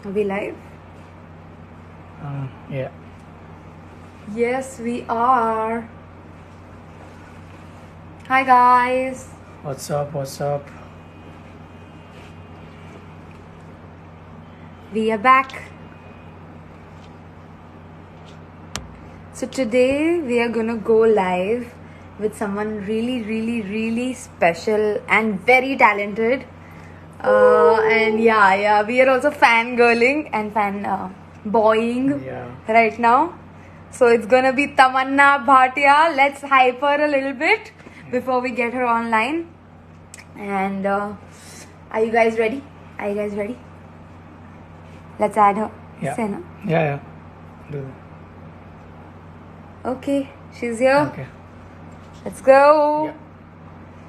Are we live? Yeah. Yes, we are. Hi guys. What's up? What's up? We are back. So today we are gonna go live with someone really special and very talented. And yeah, we are also fangirling and boying right now. So it's gonna be Tamanna Bhatia. Let's hype her a little bit before we get her online. And are you guys ready? Let's add her. Yeah. Say no? Yeah. Do that. Okay, she's here. Okay. Let's go.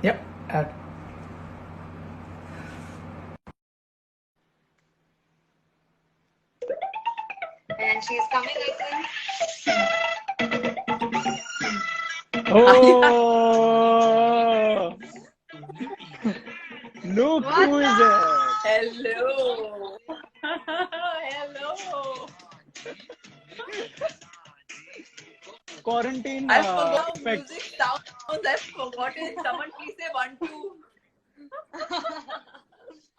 Yep. Add. And she's coming, I think. Oh! Look who is there. Hello. Hello. Quarantine I forgot how effect. music sounds. I've forgotten. Someone please say 1, 2.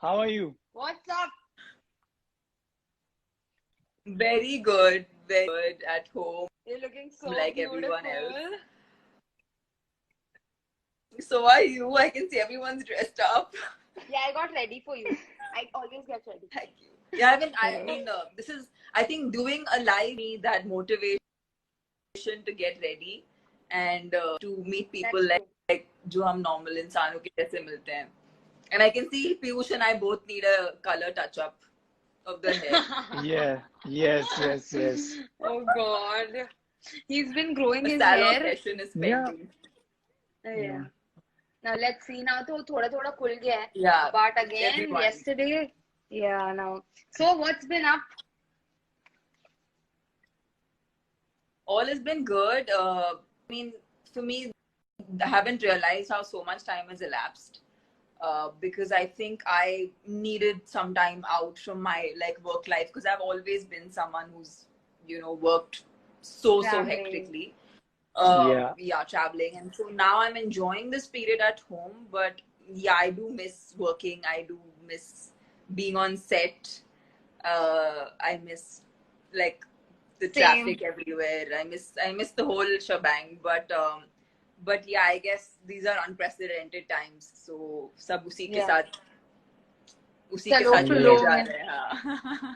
How are you? What's up? Very good. Very good at home. You're looking so like beautiful. Everyone else. So are you. I can see everyone's dressed up. Yeah, I got ready for you. I always get ready. Thank you. Yeah, this is, I think, doing a live need that motivation to get ready and to meet people like जो हम normal इंसानों के जैसे मिलते हैं. And I can see Piyush and I both need a color touch up of the hair. Yeah. Yes. Oh God. He's been growing A his salon hair. session is pending. Yeah. Now let's see. Now तो थोड़ा खुल गया है. Yeah. But again, everyone. yesterday. Yeah. Now. So what's been up? All has been good. I mean, for me, I haven't realized how so much time has elapsed. Because I think I needed some time out from my work life, because I've always been someone who's worked so hectically. Traveling, and so now I'm enjoying this period at home. But yeah, I do miss working. I do miss being on set. I miss the traffic everywhere. I miss the whole shebang. But yeah, I guess these are unprecedented times. So सब उसी के साथ चले जा रहे हैं.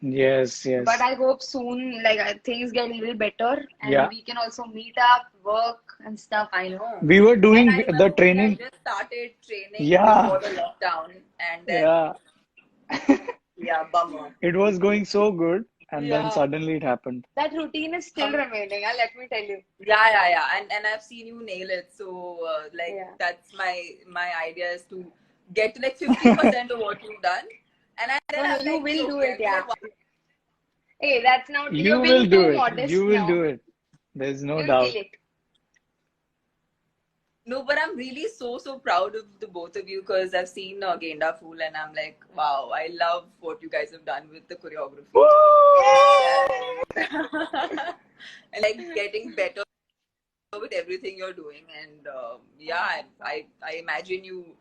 Yes. But I hope soon, things get a little better, and we can also meet up, work, and stuff. I know. We were doing the training. I just started training before the lockdown, and then bummer. It was going so good, and then suddenly it happened. That routine is still remaining. Let me tell you. Yeah. And I've seen you nail it. So that's my idea is to get to 50% of what you've done. And you will do it, yeah. Hey, that's not. You will do it. You will do it. There's no doubt. No, but I'm really so proud of the both of you, because I've seen Gainda Fool and I'm like, wow, I love what you guys have done with the choreography. And getting better with everything you're doing. And I imagine you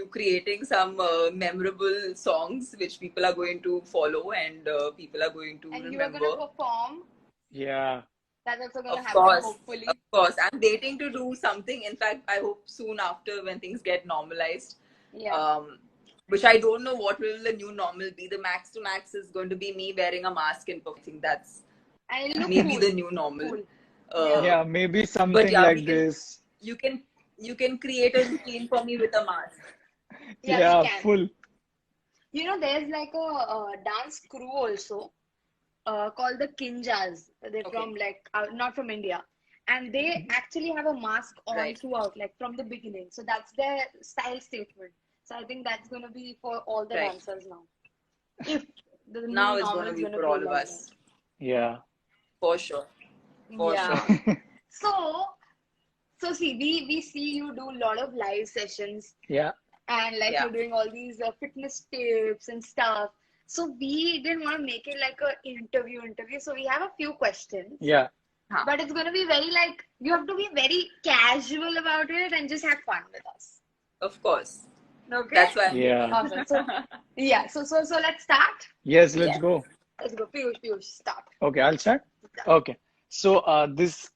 creating some memorable songs which people are going to follow and people are going to remember. And you are going to perform. Yeah. That's also going to happen, hopefully. Of course. I'm dating to do something. In fact, I hope soon after, when things get normalized. Yeah. Which I don't know what will the new normal be. The max to max is going to be me wearing a mask and performing. That's maybe the new normal. Cool. Maybe something like this. You can create a routine for me with a mask. Yeah, full. There's a dance crew also. Called the Kinjas. They're from not from India, and they actually have a mask on throughout, from the beginning. So that's their style statement. So I think that's going to be for all the dancers now. If the now it's going to be for all of us. Yeah, for sure. For sure. So see, we see you do a lot of live sessions. Yeah. And you're doing all these fitness tips and stuff. So we didn't want to make it like an interview. So we have a few questions. Yeah. But it's going to be very like, you have to be very casual about it and just have fun with us. Of course. Okay? That's why I'm Yeah. Awesome. So, yeah. So let's start. Yes, let's go. Let's go. Piyush, start. Okay, I'll start. Okay. So this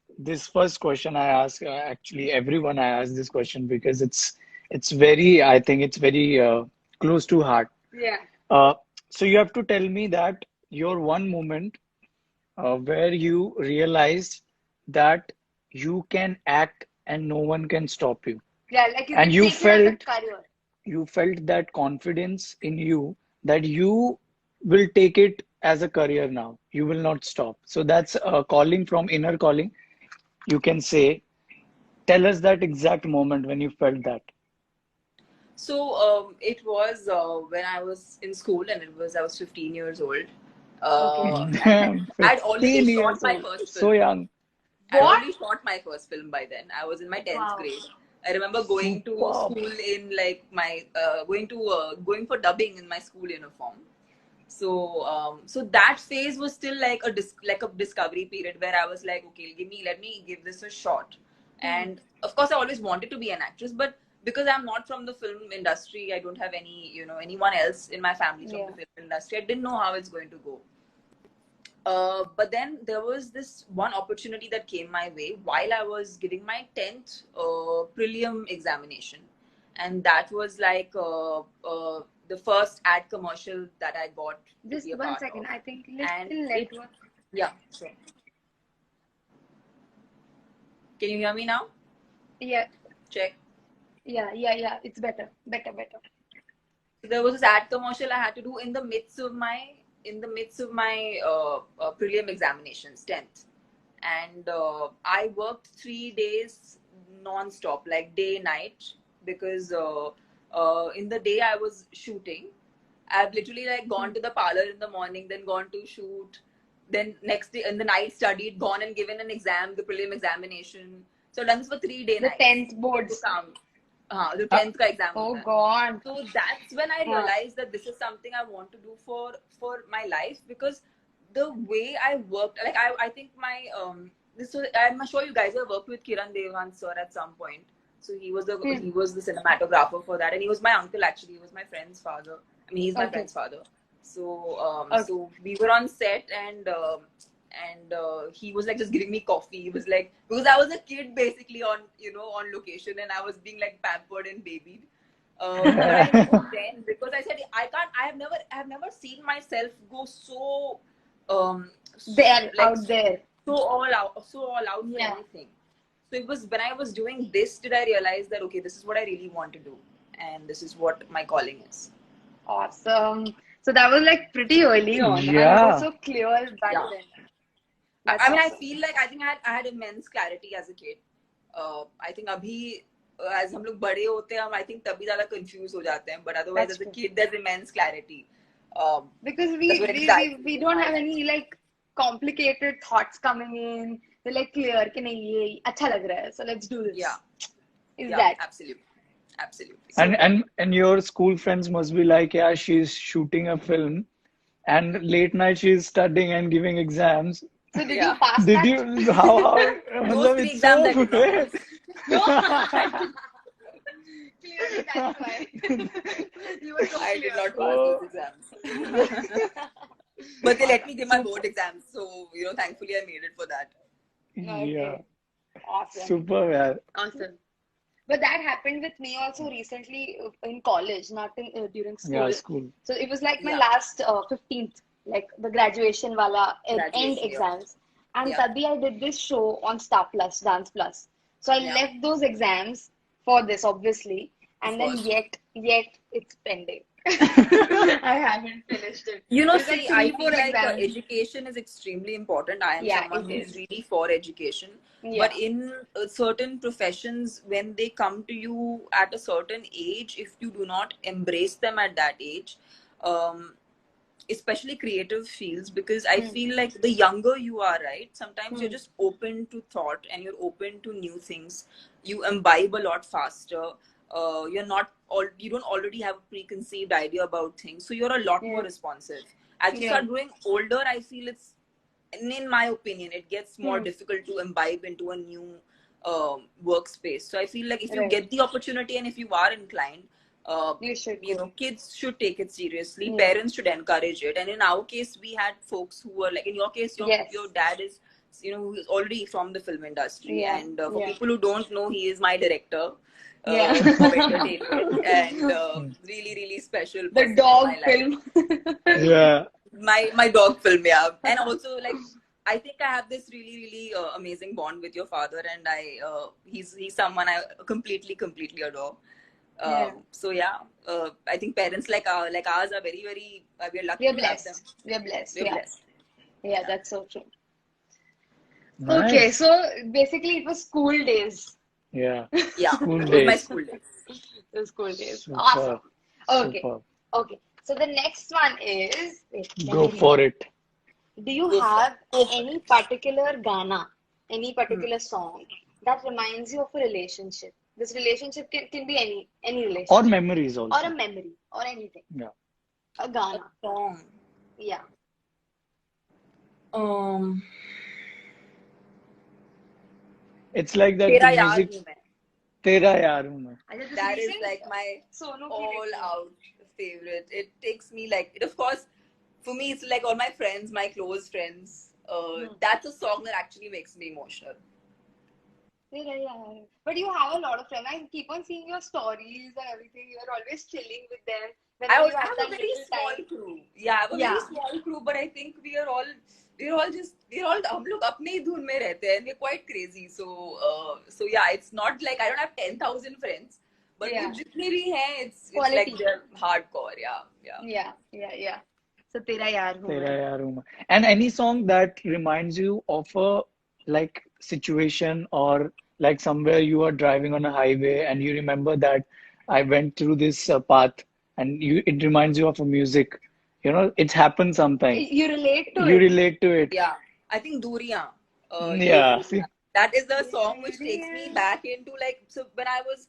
first question I ask, actually everyone I ask this question because it's very, I think it's very close to heart. Yeah. So you have to tell me that your one moment where you realized that you can act and no one can stop you. Yeah, like And you take it as a career. you felt that confidence in you that you will take it as a career now. You will not stop. So that's a calling from inner calling. You can say, tell us that exact moment when you felt that. So it was when I was in school, and I was 15 years old. Damn, I'd already 15 shot years my old. first So film. young. I'd already shot my first film by then. I was in my 10th Wow. grade. I remember going to Superb. school in like my going for dubbing in my school uniform. So that phase was still like a discovery period where I was like, okay, let me give this a shot. And of course, I always wanted to be an actress, but because I'm not from the film industry, I don't have anyone else in my family from the film industry. I didn't know how it's going to go. But then there was this one opportunity that came my way while I was giving my 10th prelim examination. And that was like the first ad commercial that I got. Just 1 second. I think little network. Yeah, sure. Can you hear me now? Yeah. Check. Yeah. It's better. So there was this ad commercial I had to do in the midst of my prelim examinations, 10th. And I worked 3 days non-stop, like day, night, because in the day I was shooting. I've literally like gone to the parlor in the morning, then gone to shoot, then next day in the night studied, gone and given an exam, the prelim examination. So I've done this for 3 days. The 10th boards. The 10th exam. Oh God. So that's when I realized that this is something I want to do for my life, because the way I worked, like I think my I'm sure you guys have worked with Kiran Devan sir at some point. So he was the cinematographer for that, and he was my uncle actually. He was my friend's father. I mean, he's my friend's father. So so we were on set, and he was like just giving me coffee. He was like, because I was a kid basically on location, and I was being like pampered and babied. But I knew then, because I said I have never seen myself go so out there, so all out for anything. So it was when I was doing this, did I realize that okay, this is what I really want to do, and this is what my calling is. Awesome. So that was like pretty early on. Yeah. And it was so clear back then. I mean, awesome. I feel like I think I had immense clarity as a kid. I think abhi as हम लोग बड़े होते हैं, I think तभी ज़्यादा confused हो जाते हैं. But otherwise, as a kid, there's immense clarity. Because we don't have any like complicated thoughts coming in. They're like clear कि नहीं ये अच्छा लग रहा है. So let's do this. Yeah. That absolutely. And your school friends must be like, yeah, she's shooting a film, and late night she's studying and giving exams. So did you pass that? Did you? How? Those 3 exams I did not pass. Clearly, that's why. I did not pass those exams. But they let me give my board exams, so thankfully I made it for that. Yeah. Awesome. Super, yeah. Awesome. But that happened with me also recently in college, not during school. Yeah, school. So it was like my last 15th, like the graduation wala end exams. And tabhi I did this show on Star Plus, Dance Plus. So I left those exams for this, obviously. And then yet it's pending. I haven't finished it. See, I feel like education is extremely important. I am someone who is really for education. Yeah. But in certain professions, when they come to you at a certain age, if you do not embrace them at that age, especially creative fields, because I feel like the younger you are, right? Sometimes you're just open to thought and you're open to new things. You imbibe a lot faster. you're not all, you don't already have a preconceived idea about things, so you're a lot more responsive. As you start growing older, I feel it's, in my opinion, it gets more difficult to imbibe into a new workspace. So I feel like if you get the opportunity and if you are inclined, You should. you know, kids should take it seriously. Parents should encourage it. And in our case, we had folks who were like, in your case, your dad is, you know, who is already from the film industry. And for people who don't know, he is my director of entertainment, and really, really special. The dog film. Yeah. My dog film, yeah. And also, like, I think I have this really, really amazing bond with your father, and he's someone I completely adore. So yeah, I think parents like ours are very, very, we're lucky. We're to have them. blessed. We're blessed. We're blessed. Yeah, that's so true. Nice. Okay, so basically it was school days. Yeah. Yeah, School it was my days. school days. The school days. Superb. Awesome. Okay. Superb. Okay. So the next one is, Go for it. do you have any particular Gana, any particular song that reminds you of a relationship? This relationship can be any relationship. Or memories also. Or a memory. Or anything. Yeah. A Gana. Song. Yeah. It's like that Tera the Yaar music. Hu Main. Tera Yaar Hu Main. That is like my all-out favorite. It takes me like, it, of course, for me, it's like all my friends, my close friends. That's a song that actually makes me emotional. But you have a lot of friends. I keep on seeing your stories and everything. You're always chilling with them. I have a very small crew. Yeah, I have a very small crew, but I think we're all हम लोग अपने ही धुन में रहते हैं. We're quite crazy. So yeah, it's not like I don't have 10,000 friends, but जितने भी हैं, it's like they're hardcore. Yeah. So Tera Yaar Hu Tera Yaar Hu Main. And any song that reminds you of a like situation, or like somewhere you are driving on a highway and you remember that I went through this path, and it reminds you of a music. You know, it's happened sometime. You relate to it. You relate to it. Yeah, I think Duriyan. Yeah. See? That is the song which takes me back into, like, so when I was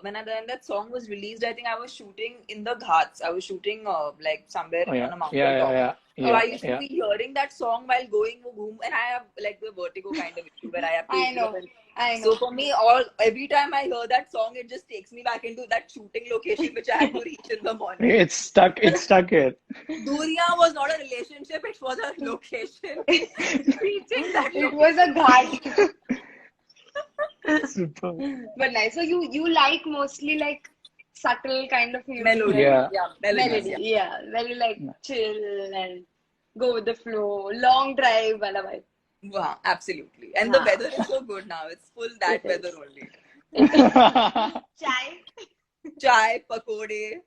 when that song was released, I think I was shooting in the Ghats. I was shooting like somewhere on a mountain top. So I used to be hearing that song while going and I have like the vertigo kind of issue where I have to. I know. So for me, every time I hear that song, it just takes me back into that shooting location which I had to reach in the morning. It's stuck here. Duriyan was not a relationship; it was a location. Reaching that location. It was a ghat. Super. But nice. So you like mostly like subtle kind of music. Melody. Melody. Yeah. Very like chill and go with the flow. Long drive, wala vibe. Wow, absolutely. And the weather is so good now. It's full that weather only. Chai, pakode.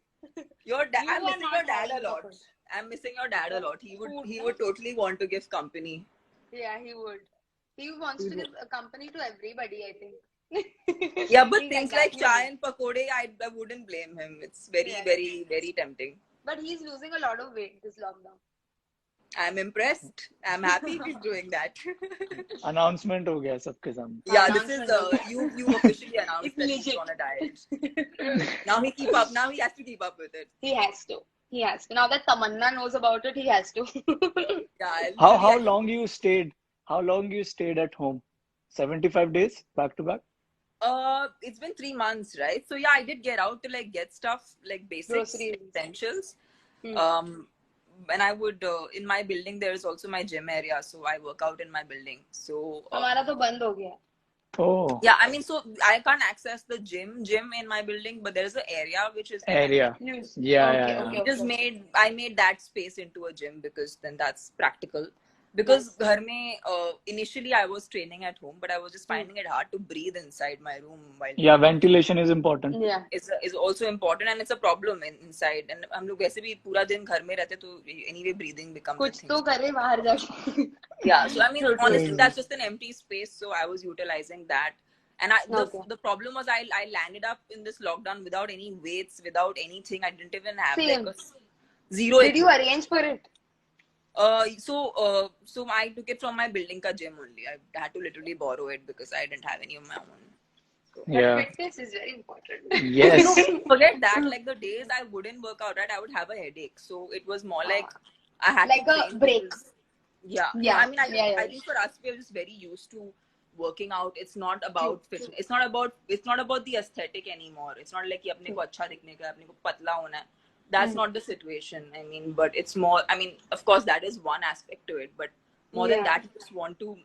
I'm missing your dad a lot. I'm missing your dad a lot. He would totally want to give company. Yeah, he would. He wants to give a company to everybody, I think. Yeah, but things like chai and pakode, I wouldn't blame him. It's very, very, very tempting. But he's losing a lot of weight this lockdown. I'm impressed. I'm happy he's doing that. Announcement हो गया सबके सामने. Yeah, this is you officially announced that he's on a diet. Now he has to keep up with it. He has to. Now that Tamanna knows about it, he has to. Yeah. How long you stayed? How long you stayed at home? 75 days back to back? It's been 3 months, right? So yeah, I did get out to like get stuff like basics, essentials. And I would in my building there is also my gym area, so I work out in my building. So हमारा तो बंद हो गया. Oh. Yeah, I mean, so I can't access the gym in my building, but there is an area which is area. Okay. I made that space into a gym because then that's practical. Because ghar mein, initially I was training at home, but I was just finding it hard to breathe inside my room while ventilation is important. Yeah, is also important, and it's a problem inside. And हम लोग वैसे भी पूरा दिन घर में रहते तो anyway breathing becomes कुछ तो करे बाहर जाके. Yeah, so I mean honestly that's just an empty space, so I was utilizing that. And the problem was I landed up in this lockdown without any weights, without anything. I didn't even have like a zero. Did you arrange for it? So I took it from my building ka gym only. I had to literally borrow it because I didn't have any of my own. But Yeah. fitness is very important. Yes. Forget that. Like the days I wouldn't work out, right, I would have a headache. So it was more like I had Like to a train break. because, yeah. Yeah. I mean, Yeah. I think for us, we're just very used to working out. It's not about fitness. It's not about the aesthetic anymore. It's not like कि अपने को अच्छा दिखने का, अपने को पतला होना है. That's not the situation. I mean, but it's more. I mean, of course, that is one aspect to it. But more than that, you just want to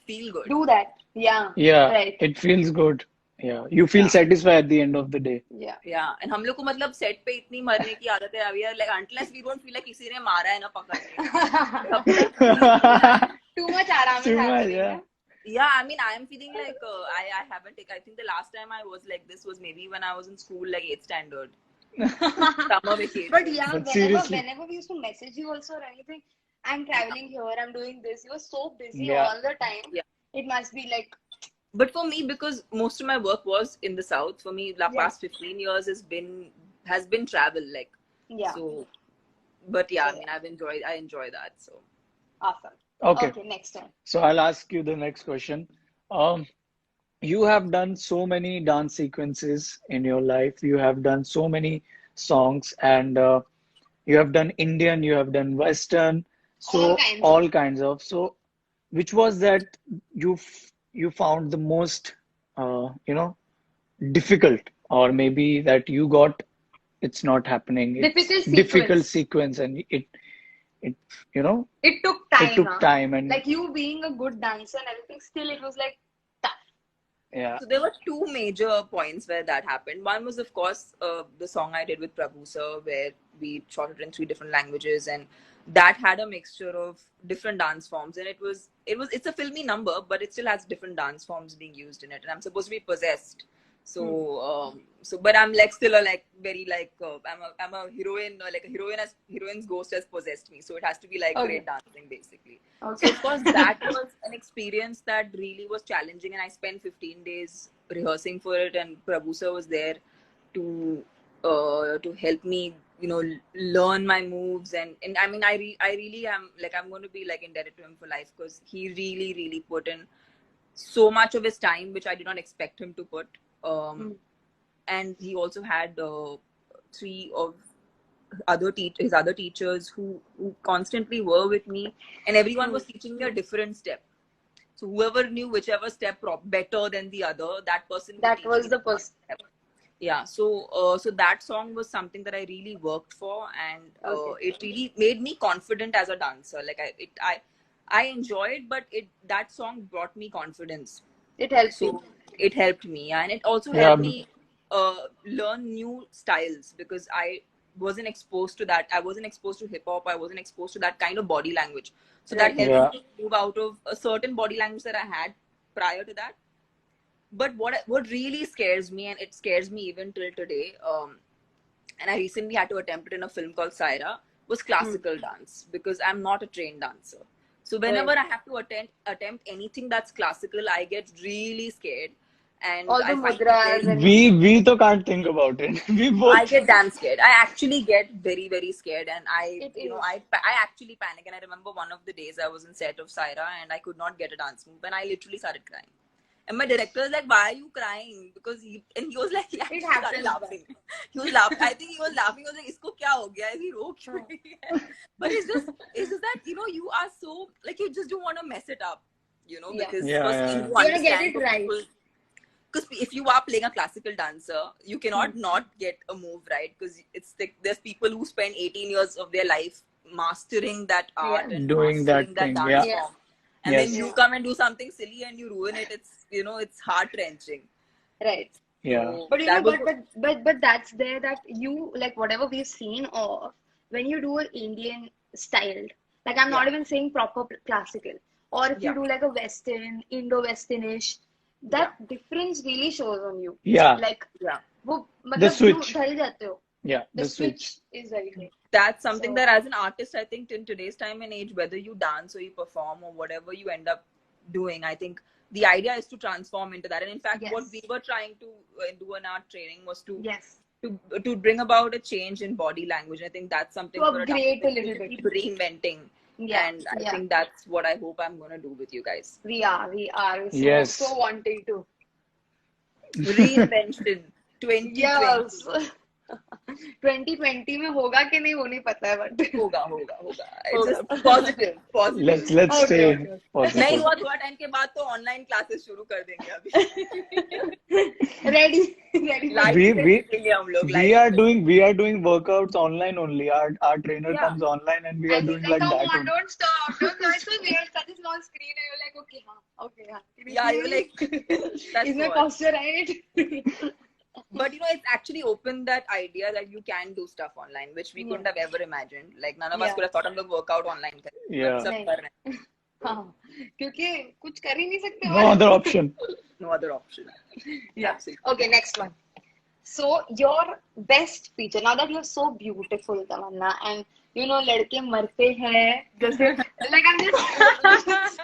feel good. Do that. Yeah. Yeah. Right. It feels good. Yeah. You feel Yeah. satisfied at the end of the day. Yeah. Yeah, and हम लोग को मतलब set पे इतनी मरने की आदत है. We are like unless we don't feel like किसी ने मारा है ना पकड़ के. तब तक Too much aram is Too much, happening. yeah. Yeah, I mean, I am feeling like I haven't. I think the last time I was like this was maybe when I was in school, like 8th standard, summer vacation. But yeah, But seriously. whenever we used to message you also or anything, I'm traveling here, I'm doing this. You were so busy Yeah. all the time. Yeah. It must be like. But for me, because most of my work was in the south, for me, the past 15 years has been travel. Like, Yeah. so, but yeah, I mean, I enjoy that. So, Awesome. Okay. Okay, next time. So I'll ask you the next question. You have done so many dance sequences in your life. You have done so many songs, and you have done Indian, you have done Western, so all kinds of. So, which was that you found the most, difficult, or maybe that you got, it's not happening. It's difficult sequence, and it It took time. it took time, and Like you being a good dancer and everything, still it was like tough. yeah. So there were two major points where that happened. One was, of course, the song I did with Prabhu sir, where we shot it in 3 different languages, and that had a mixture of different dance forms. And it's a filmy number, but it still has different dance forms being used in it. And I'm supposed to be possessed. So, but I'm like still a like very like I'm a heroine, like a heroine's ghost has possessed me. So it has to be like great dancing, basically. Okay. So of course that was an experience that really was challenging, and I spent 15 days rehearsing for it. And Prabhu sir was there to help me, learn my moves. And I mean, I really am like, I'm going to be like indebted to him for life, because he really, really put in so much of his time, which I did not expect him to put. And he also had 3 of his other teachers who constantly were with me, and everyone was teaching me a different step. So whoever knew whichever step better than the other, that person. That was the person. Yeah. So that song was something that I really worked for, and it really made me confident as a dancer. Like I enjoyed, but that song brought me confidence. It helped you. It helped me, and it also helped me learn new styles, because I wasn't exposed to that. I wasn't exposed to hip hop. I wasn't exposed to that kind of body language. So that helped me move out of a certain body language that I had prior to that. But what really scares me, and it scares me even till today, and I recently had to attempt it in a film called Saira, was classical dance, because I'm not a trained dancer. So whenever I have to attempt anything that's classical, I get really scared. And all the mudras and we to can't think about it. We both. I get damn scared. I actually get very, very scared, and I actually panic. And I remember one of the days I was in set of Saira, and I could not get a dance move, and I literally started crying. And my director was like, "Why are you crying?" Because he was like, "Yeah, he started laughing." He was laughing. I think he was laughing. He was like, "Isko kya ho gaya? Is he ro kyun rahi hai?" But it's just that you are so like, you just don't want to mess it up, because firstly you want to get it right. Because if you are playing a classical dancer, you cannot not get a move right, because it's like there's people who spend 18 years of their life mastering that art and doing mastering that dance thing. form. And then you come and do something silly and you ruin it. It's it's heart wrenching. Right. Yeah. So, but that's there that you like whatever we've seen of when you do an Indian styled, like I'm not even saying proper classical, or if you do like a Western, Indo-Westernish, that difference really shows on you. Yeah. Like the switch. Yeah. The switch is very great. That's something that as an artist, I think in today's time and age, whether you dance or you perform or whatever you end up doing, I think the idea is to transform into that. And in fact, what we were trying to do in our training was to bring about a change in body language. I think that's something to upgrade a little bit, keep reinventing. And I think that's what I hope I'm going to do with you guys. We are yes. so wanting to. Reinvention 2020 Yes. 2020 में होगा कि नहीं वो नहीं पता है but होगा होगा होगा. It's होगा. just positive. let's Okay, stay okay. नहीं positive. हुआ थोड़ा टाइम के बाद तो ऑनलाइन क्लासेस शुरू कर देंगे अभी. Ready for Live we से we सीखेंगे हम लोग. we Live are से. doing workouts online only. Our trainer Yeah. comes online and we are And he's doing like, like come that on, only. don't stop. It's so weird. Such a small screen. And you're like, okay, हाँ, okay, हाँ. Yeah, you're like, that's Is my what. posture right? But you know, it's actually opened that idea that you can do stuff online, which we couldn't have ever imagined. Like none of us Yeah. could have thought हम लोग workout online करें. Yeah. सब नहीं. कर रहे हैं. हाँ, क्योंकि कुछ कर ही नहीं सकते No other option. No other option. Yeah. Absolutely. Okay, next one. So your best feature, now that you're so beautiful, Tamanna, and you know, लड़के मरते हैं जैसे like I'm just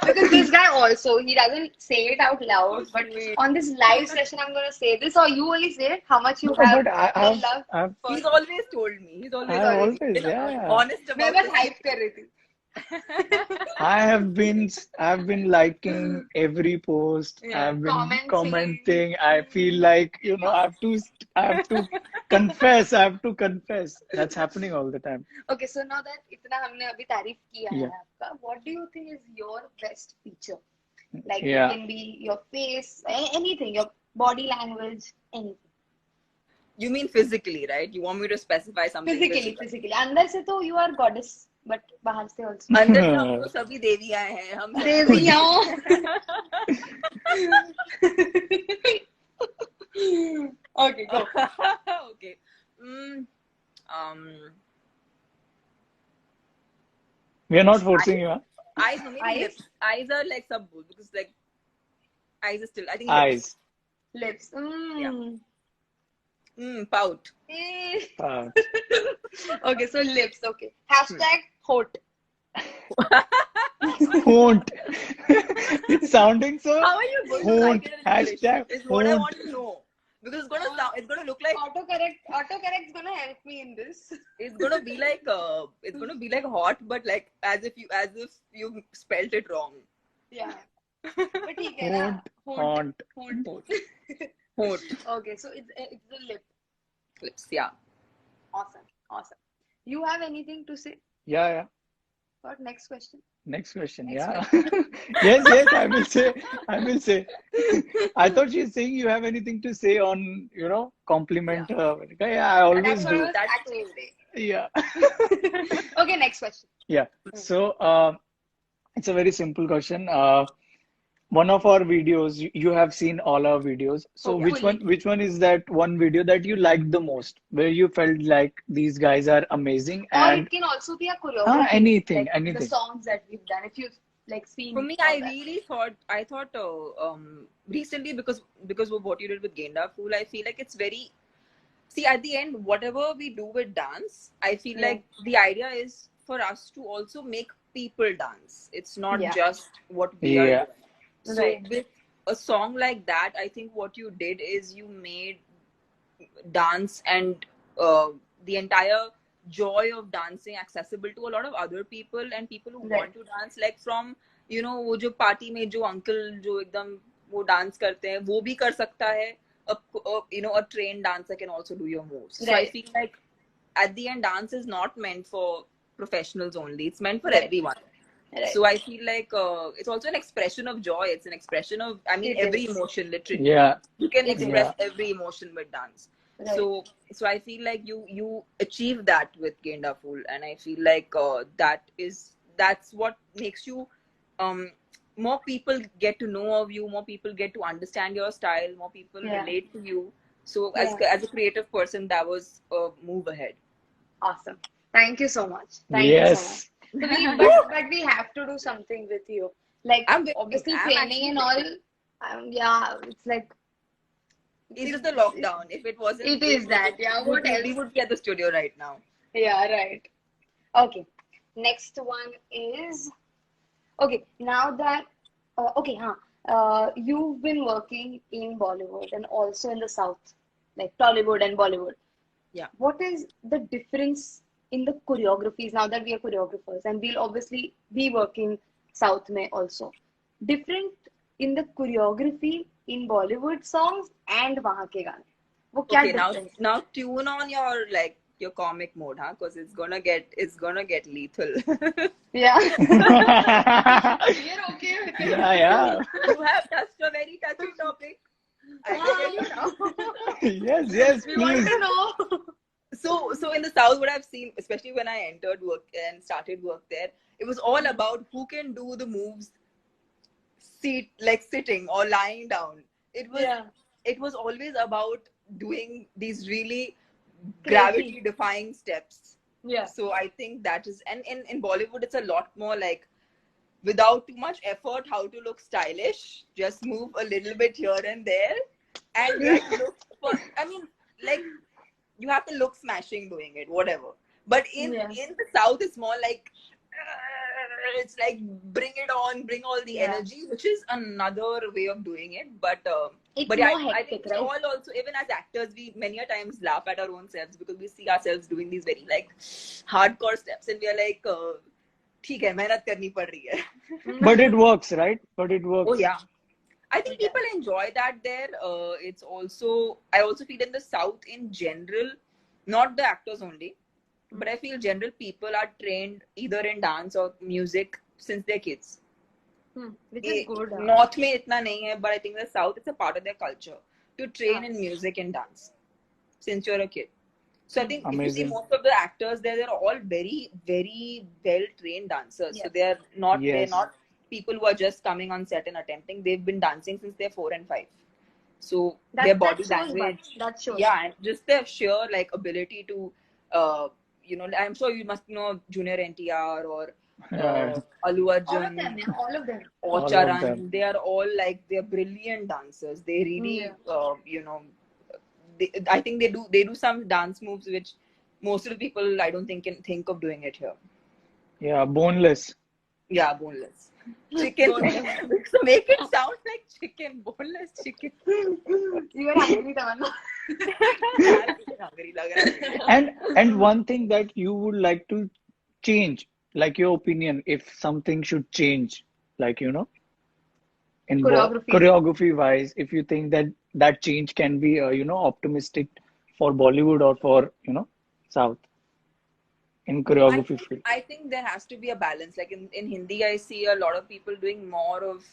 because this guy also he doesn't say it out loud, but Sweet. on this live session I'm gonna say this, or you only say it, how much you No, have but the love. He's always told me. He's always, I always always, been yeah. honest मैं about बस it. hype कर रही थी. I've been liking every post. Yeah, I've been commenting. commenting. I feel like, you know, I have to confess. I have to confess. That's happening all the time. Okay, so now that इतना हमने अभी तारीफ किया है Yeah. आपका, what do you think is your best feature? Like Yeah. it can be your face, anything, your body language, anything. You mean physically, right? You want me to specify something Physically, physical? physically. अंदर से तो you are goddess, but बाहर से also. अंदर से हम तो सभी देवियां हैं. हम देवियां. Okay, go. Okay. Um. We are not forcing you, huh? Eyes, no, maybe Eyes? lips. Eyes are like sub because like eyes is still. I think Eyes. Lips. Pout. Okay, so lips. Okay. Hashtag hot. Won't. It's sounding so. How are you going to Won't. write it in English? Hashtag Is what I won't. want to know. Because it's gonna sound. It's gonna look like. Autocorrect's gonna help me in this. It's gonna be like. It's gonna be like hot, but like as if you spelled it wrong. Yeah. But ठीक है ना. Haunt. Hot. Okay, so it's the lip. Lips. Yeah. Awesome. You have anything to say? Yeah. What next question? Next question. Next Yeah. Yes, I will say. I thought she's saying you have anything to say on, you know, compliment. Yeah, I always That's what I do. was actually saying. Yeah. Okay, next question. Yeah. So, it's a very simple question. One of our videos, you have seen all our videos. So Okay. which one is that one video that you liked the most, where you felt like these guys are amazing? Or And it can also be a choreography. anything, like anything. The songs that we've done. If you've like seen. For me, all I that. really thought recently because of what you did with Genda Fool, I feel like it's very. See, at the end, whatever we do with dance, I feel like the idea is for us to also make people dance. It's not just what we are doing. So with a song like that, I think what you did is you made dance and the entire joy of dancing accessible to a lot of other people and people who want to dance. Like from, you know, वो जो party में जो uncle जो एकदम वो dance करते हैं, वो भी कर सकता है. You know, a trained dancer can also do your moves. So I feel like at the end, dance is not meant for professionals only. It's meant for everyone. Right. So I feel like it's also an expression of joy. It's an expression of, I mean, every emotion, literally. Yeah. You can express every emotion with dance. Right. So I feel like you achieve that with Genda Fool, and I feel like that's what makes you more people get to know of you, more people get to understand your style, more people relate to you. So as a creative person, that was a move ahead. Awesome. Thank you so much. Thank you so much. But we have to do something with you. Like obviously training and all. It's like. It's just the lockdown. If it wasn't, it is that. Yeah. What else? We would be at the studio right now. Yeah. Right. Okay. Next one is. Okay. Now that. You've been working in Bollywood and also in the South, like Tollywood and Bollywood. Yeah. What is the difference in the choreographies now that we are choreographers, and we'll obviously be working South May also? Different in the choreography in Bollywood songs and वहाँ के गाने. वो क्या Okay, difference? now tune on your comic mode, huh? Because it's gonna get lethal. Yeah. Yeah, You're okay with it. yeah. You have touched a very touchy topic. I can tell you now. Yes, We want please. to know. So in the South, what I've seen, especially when I entered work and started work there, it was all about who can do the moves sitting or lying down. Yeah. It was always about doing these really Crazy. gravity defying steps. Yeah. So I think that is, and in Bollywood it's a lot more like without too much effort how to look stylish, just move a little bit here and there and yet look for, I mean, like you have to look smashing doing it, whatever. But in the South it's more like it's like bring it on, bring all the energy, which is another way of doing it. But It's but more yeah, I hectic, think we right? all also, even as actors, we many a times laugh at our own selves because we see ourselves doing these very like hardcore steps and we are like ठीक है मेहनत करनी पड़ रही है. But it works, right? But it works. Oh yeah, I think people enjoy that there. It's also, I also feel in the South in general, not the actors only, but I feel general people are trained either in dance or music since they're kids. Which is good. North में इतना नहीं है, but I think the South, it's a part of their culture to train in music and dance since you're a kid. So I think if you see Amazing. most of the actors there, they're all very, very well trained dancers. So they're not people who are just coming on set and attempting. They've been dancing since they're 4 and 5. So their body language, that shows. yeah, and just their sheer like ability to, I'm sure you must know Junior NTR or Allu Arjun, All of them. or Charan. They are all like, they're brilliant dancers. They really, I think they do some dance moves which most of the people I don't think can think of doing it here. Yeah, boneless. Yeah, boneless. Chicken. So make it sound like chicken. Boneless chicken. You are hungry, Tamanna. Hungry lag raha hai. And one thing that you would like to change, like your opinion, if something should change, like in choreography wise, if you think that change can be optimistic for Bollywood or for South in choreography field. I think there has to be a balance. Like in Hindi, I see a lot of people doing more of.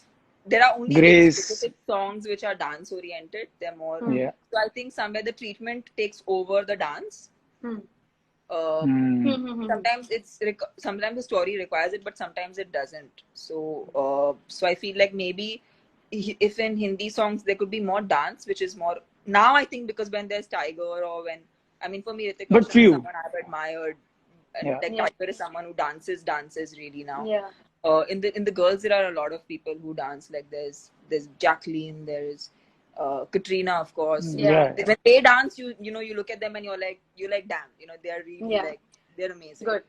There are only very specific songs which are dance oriented. They're more. So I think somewhere the treatment takes over the dance. Sometimes sometimes the story requires it, but sometimes it doesn't. So I feel like maybe if in Hindi songs there could be more dance, which is more now. I think because when there's Tiger or when, I mean, for me, Hrithik Roshan is someone I've admired. Like Tiger is someone who dances really now. In the girls there are a lot of people who dance. Like there's Jacqueline, there's Katrina, of course. When they dance, you look at them and you're like damn, they're really like, they're amazing. Good.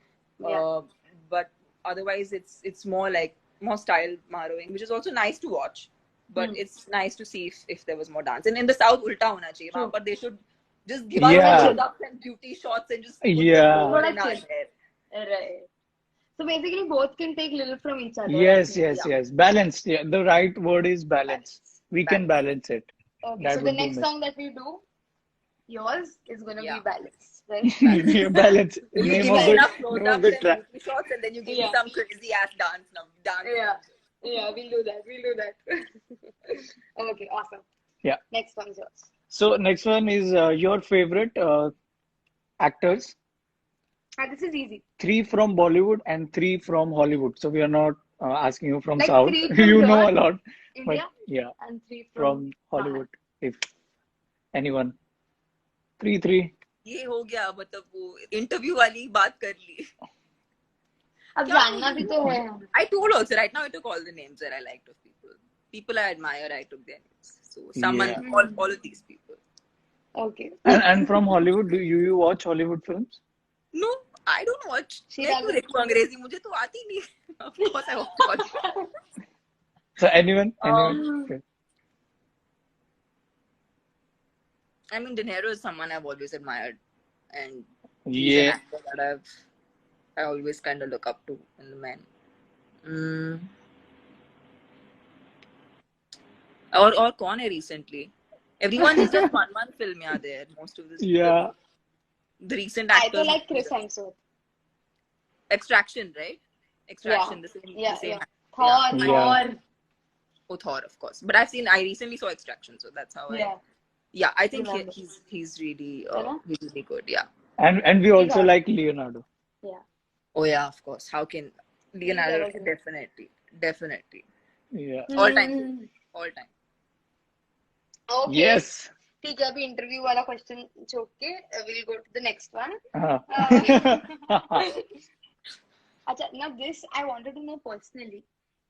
But otherwise it's more like more style marrowing, which is also nice to watch. But it's nice to see if there was more dance. And in the South, ulta hona chahiye. But they should just give us close-ups and beauty shots and just put the floor in our hair. Right. So basically, both can take little from each other. Yes. Balanced. Yeah, the right word is balance. We can balance it. Okay. So the next song that we do, yours is gonna be balance, right? Balance. You Name give of me enough the close-ups and beauty shots, and then you give me some crazy-ass dance. Yeah, we'll do that. Okay, awesome. Yeah. Next one's yours. So next one is your favorite actors. This is easy. 3 from Bollywood and 3 from Hollywood. So we are not asking you from like South. You know a lot. India, but and 3 from Hollywood. If anyone. 3. ये हो गया, मतलब वो interview वाली बात कर ली. अब जानना भी तो है. I told also right now I took all the names that I liked of people I admire. I took their names. So someone all of these people. Okay. And from Hollywood, do you watch Hollywood films? No, I don't watch. मैं क्यों देखूँ अंग्रेजी, मुझे तो आती नहीं. Of course I watch. So anyone? Okay. I mean, De Niro is someone I've always admired, and he's an actor that I always kind of look up to in the men. or कौन है recently? Everyone is just one film yeah there. Most of Yeah. the recent I तो actors. like Chris Hemsworth. Extraction, right? Yeah, Extraction, the same yeah, yeah. Thor, Yeah. Thor. Oh, Thor, of course. But I recently saw Extraction, so that's how Yeah, I think remember. he's really है ना? he's really good. Yeah. And we He's also hot. like Leonardo. Yeah, Oh yeah, of course. How can he's Leonardo evergreen. definitely Yeah. all time all time. Okay. Yes. ठीक है अभी interview वाला question छोड़ के we'll go to the next one. अच्छा, now this I wanted to know personally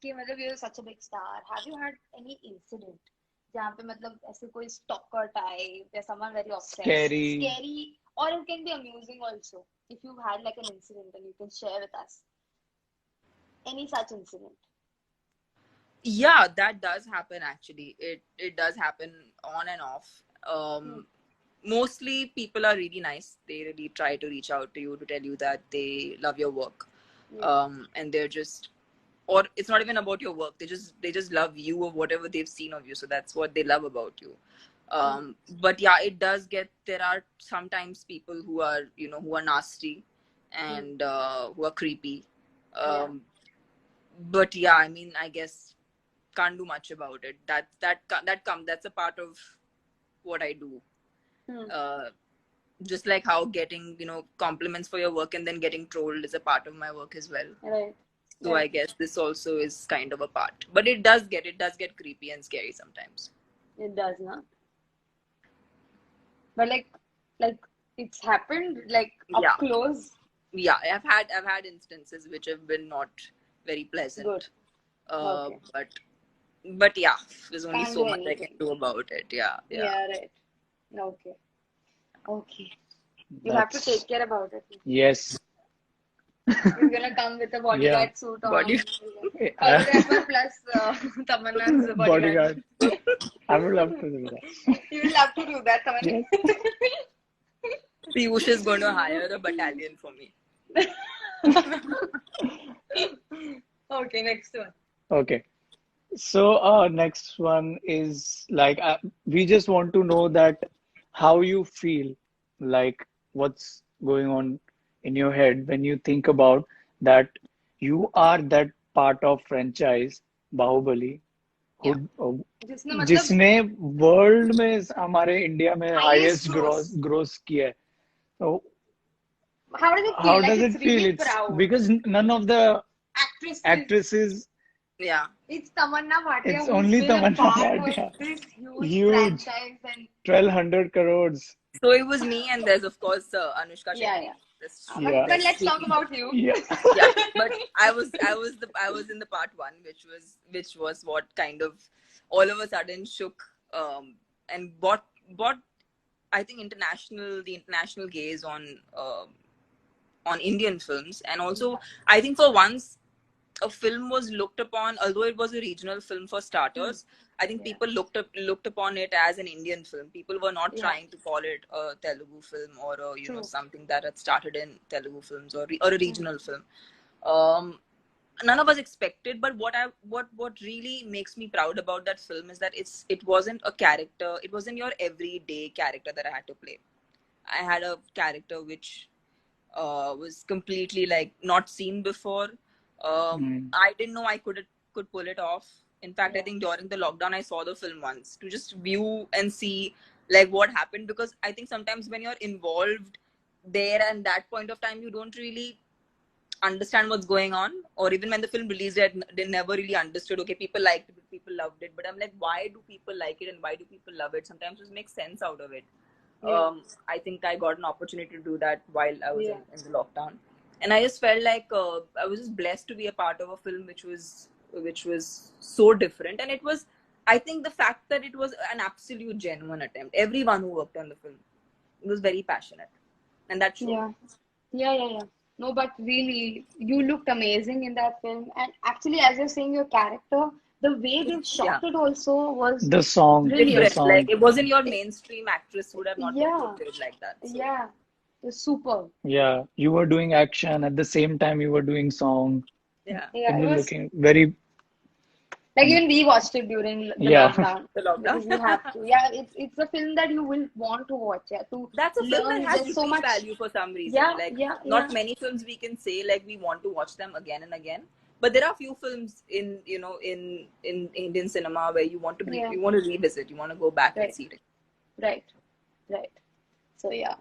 कि मतलब you're such a big star. Have you had any incident जहाँ पे मतलब ऐसे कोई stalker type या someone very obsessed, scary, or it can be amusing also. If you've had like an incident and you can share with us any such incident. Yeah, that does happen actually. It does happen on and off. Mostly people are really nice. They really try to reach out to you to tell you that they love your work. And they're just, or it's not even about your work. They just love you or whatever they've seen of you. So that's what they love about you. But yeah, it does get, there are sometimes people who are, who are nasty and who are creepy. But yeah, I mean, I guess can't do much about it. That's a part of what I do. Just like how getting compliments for your work and then getting trolled is a part of my work as well. Right. So I guess this also is kind of a part, but it does get creepy and scary sometimes. It does not. But like it's happened like up close. Yeah, I've had instances which have been not very pleasant. Good. Okay. But yeah, there's only Can't so do much I can anything. do about it. Yeah. Yeah, right. Okay. You have to take care about it. Yes. You're gonna come with a bodyguard suit on. Choreographer plus Tamanna's bodyguard. I would love to do that. You will love to do that, Tamanna. Piyush is going to hire a battalion for me. Okay, next one. Okay. So next one is like we just want to know that how you feel, like what's going on in your head when you think about that you are that part of franchise Bahubali जिसने world में हमारे India में highest gross किया है. So how does it feel? It's because none of the actresses. Yeah. It's Tamanna Bhatia. It's only Tamanna Bhatia. This huge franchise and 1,200 crores. So it was me, and there's of course Anushka Shetty. Yeah. But let's talk about you. Yeah. But I was in the part one, which was what kind of all of a sudden shook and brought I think the international gaze on Indian films, and also I think for once a film was looked upon, although it was a regional film for starters. I think people looked upon it as an Indian film. People were not trying to call it a Telugu film or something that had started in Telugu films or a regional film. None of us expected, but what really makes me proud about that film is that it wasn't a character. It wasn't your everyday character that I had to play. I had a character which was completely like not seen before. I didn't know I could pull it off. In fact, I think during the lockdown, I saw the film once to just view and see like what happened, because I think sometimes when you're involved there and that point of time, you don't really understand what's going on. Or even when the film released, they never really understood. Okay, people liked it, people loved it, but I'm like, why do people like it and why do people love it? Sometimes just make sense out of it. I think I got an opportunity to do that while I was in the lockdown. And I just felt like I was just blessed to be a part of a film which was so different. And it was, I think the fact that it was an absolute genuine attempt. Everyone who worked on the film was very passionate. And that showed. Yeah. No, but really, you looked amazing in that film. And actually, as you're saying, your character, the way they shot it also was the song. Like it wasn't your mainstream actress who would have not been portrayed like that. So. Yeah. It's super. Yeah, you were doing action at the same time you were doing song. Yeah, it was looking very. Like even we watched it during the Yeah. lockdown The lockdown. because you have to. Yeah, it's a film that you will want to watch. Yeah, to That's a film that learn. has There's so repeat much. value for some reason. Yeah, Like yeah, not yeah. many films we can say like we want to watch them again and again. But there are few films in in Indian cinema where you want to Yeah. you want to revisit, you want to go back and Right. see it. Right, right. So yeah,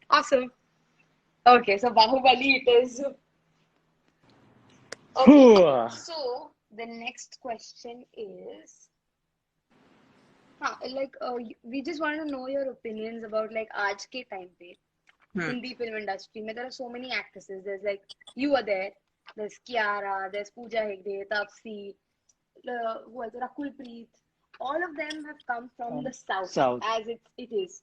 awesome. Okay, so Bahubali it is. Okay, so the next question is, we just want to know your opinions about like आज के time पे Hindi film industry में there are so many actresses. There's like you are there. There's Kiara. There's Pooja Hegde, Taapsee, who else? Rakul Preet. All of them have come from the south, South. as it is.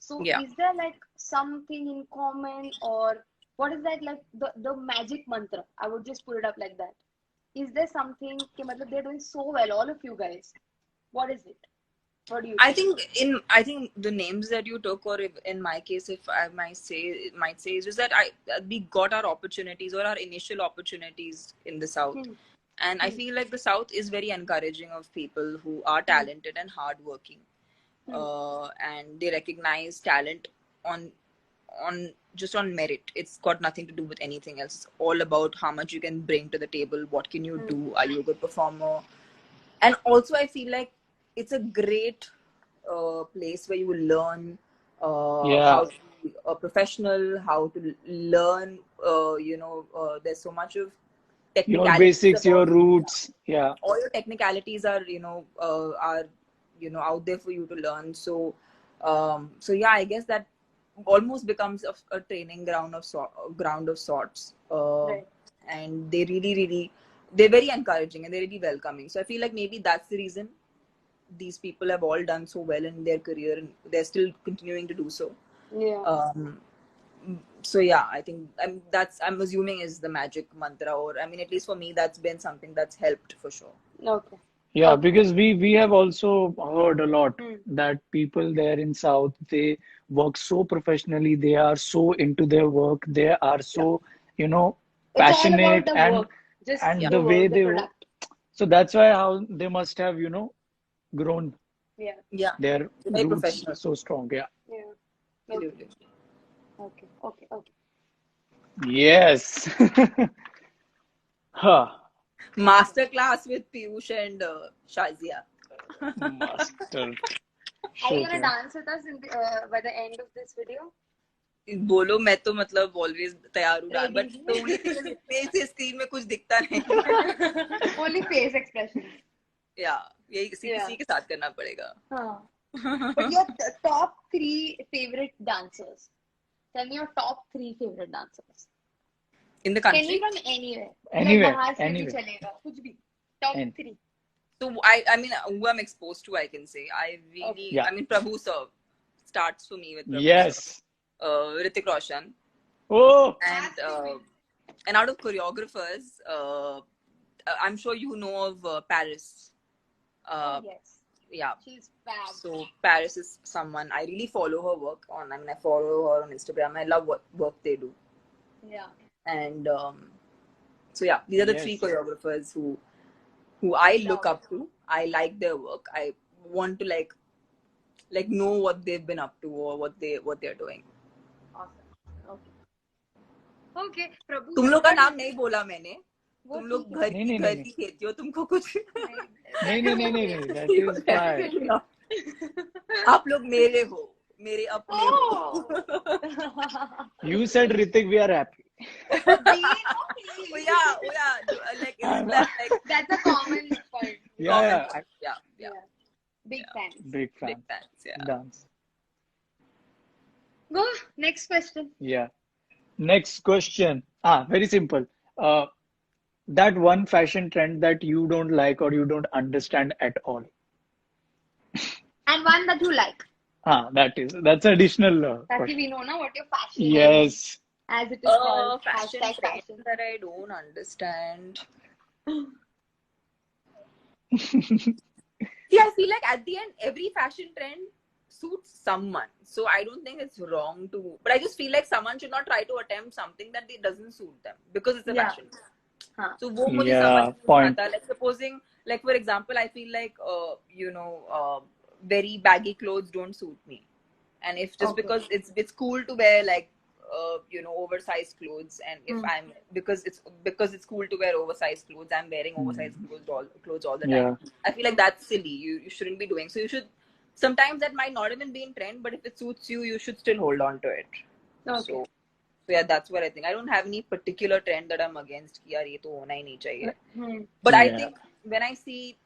So Yeah. is there like something in common, or what is that like the magic mantra? I would just put it up like that. Is there something कि मतलब they're doing so well, all of you guys? What is it? What do you think? I think the names that you took, or if, in my case, if I might say is just that we got our opportunities or our initial opportunities in the South. And I feel like the South is very encouraging of people who are talented and hardworking. And they recognize talent on just on merit. It's got nothing to do with anything else. It's all about how much you can bring to the table. What can you do? Are you a good performer? And also, I feel like it's a great place where you will learn how to be a professional, how to learn. There's so much of Your technicalities basics, your about roots. Yeah. all your technicalities are out there for you to learn. So yeah, I guess that almost becomes a training ground of sorts. Right. And they really they're very encouraging and they're really welcoming. So I feel like maybe that's the reason these people have all done so well in their career and they're still continuing to do so. Yeah. So yeah, I think I'm assuming is the magic mantra, or I mean, at least for me, that's been something that's helped for sure. Okay. Yeah, Okay. because we have also heard a lot that people there in South, they work so professionally, they are so into their work, they are so, It's all about passionate the and work, just and the the way work, the they product. so that's why how they must have, grown Yeah. Yeah, their very roots professional. so strong. Yeah. Yeah. Okay. Absolutely. Okay. Yes. Huh. Masterclass with Piyush and Shazia. Master. Are you Shit, gonna yeah. dance with us by the end of this video? बोलो मैं तो मतलब always तैयार हूँ, Ready. but the only thing is face से screen में कुछ दिखता नहीं. Only face expressions. Yeah, यही किसी के साथ करना पड़ेगा. But your top 3 favorite dancers. Tell me your top 3 favorite dancers. In the Can country. be from anywhere. Anywhere, Like बाहर से भी anywhere. चलेगा. कुछ भी. Top 3. So I mean, who I'm exposed to, I can say. I really, Yeah. I mean, Prabhu sir starts for me with Prabhu Yes. sir. Hrithik Roshan. Oh, And out of choreographers, I'm sure you know of Paris. Yes. Yeah. She's fab. So Paris is someone I really follow her work on. I mean, I follow her on Instagram. I love what work they do. Yeah. And so yeah, these are the Yes. 3 choreographers who I look up to. I like their work. I want to like know what they've been up to or what they're doing. Awesome. Okay. Prabhu. तुम लोग का नाम नहीं बोला मैंने. वो तुम लोग ठीक है. नहीं, घर की खेती हो, तुमको कुछ नहीं, that is fine. आप लोग मेरे हो, मेरे अपने हो. You said Ritik, we are happy. Oh yeah, like isn't that like That's a common point. Yeah. Big fans. Big fan. big fans, yeah. Dance. Go. Next question. Yeah. Next question. Very simple. That one fashion trend that you don't like or you don't understand at all. And one that you like. That's additional. Taaki question. we know now what your fashion is. Yes. As it is called. Fashion Hashtag trend fashion. that I don't understand. See, I feel like at the end, every fashion trend suits someone. So I don't think it's wrong to. But I just feel like someone should not try to attempt something that doesn't suit them because it's a Yeah. fashion. हाँ So वो मुझे समझ Yeah, में नहीं point. आता. Like supposing, like for example, I feel like very baggy clothes don't suit me, and if just okay because it's cool to wear like oversized clothes, and if hmm. I'm because it's cool to wear oversized clothes, I'm wearing oversized clothes all the time. Yeah. I feel like that's silly. You shouldn't be doing. So you should. Sometimes that might not even be in trend, but if it suits you, you should still hold on to it. okay So yeah, that's what I think. I don't have any particular trend that I'm against. कि यार ये तो होना ही नहीं चाहिए. hmm. But I Yeah. think when I see